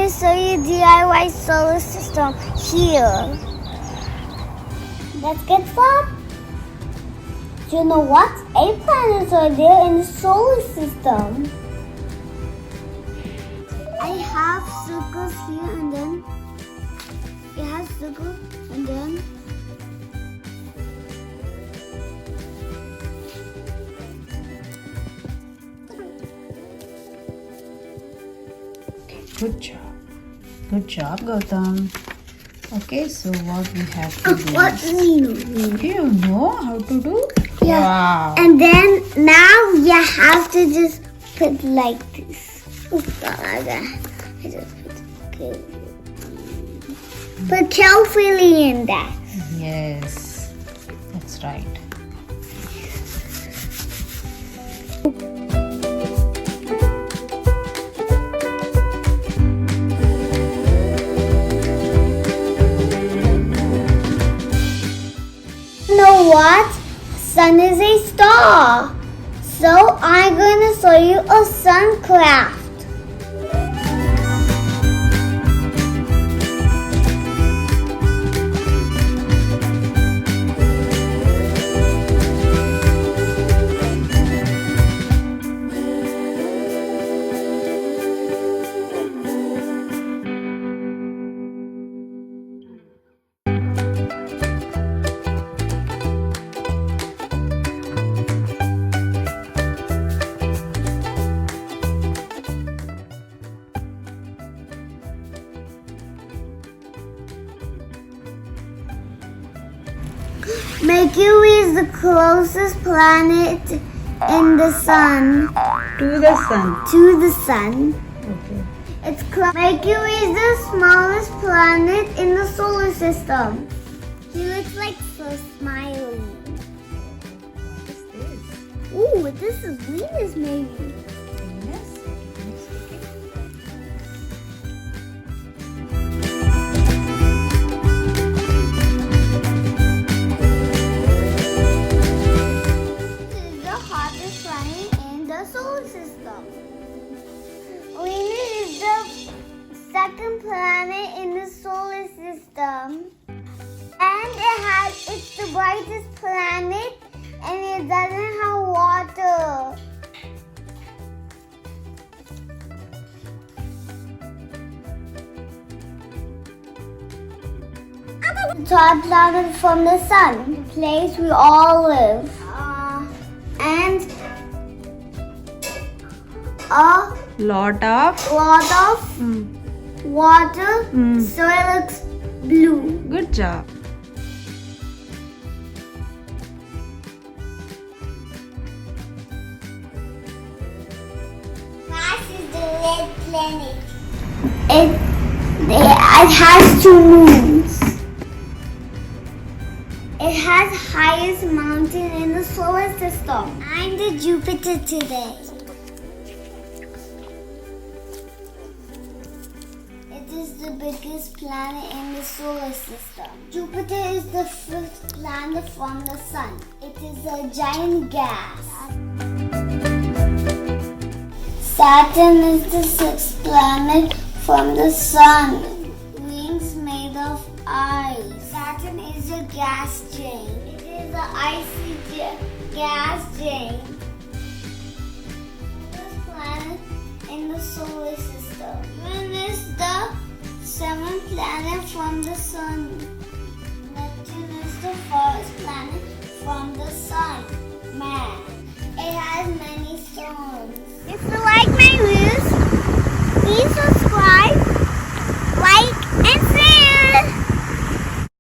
gonna show you DIY solar system here. Let's get started. Do you know what? 8 planets are there in the solar system. I have circles here and then it has circles and then Good job. Good job, Goutham. Okay, so what we have to do? what new? Do you know how to do? Yeah. Wow. And then now you have to just put like this. Oops, I just put carefully in that. Yes, that's right. You know what? Sun is a star. So I'm gonna show you a sun craft. Mercury is the closest planet in the sun. To the sun. To the sun. Okay. Mercury is the smallest planet in the solar system. He looks like so smiley. What is this? Ooh, this is Venus maybe. Yes. Solar system. Venus is the second planet in the solar system, and it's the brightest planet, and it doesn't have water. The third planet from the sun, the place we all live, and a Lot of water, so it looks blue. Good job. Mars is the red planet. It has 2 moons. It has highest mountain in the solar system. I'm the Jupiter today. It is the biggest planet in the solar system. Jupiter is the 5th planet from the sun. It is a giant gas. Saturn is the 6th planet from the sun. Rings made of ice. Saturn is a gas giant. It is an icy gas giant. This planet in the solar system. Moon is the 7th planet from the sun. Neptune is the 1st planet from the sun. Man, it has many stones. If you like my videos, please subscribe, like, and share.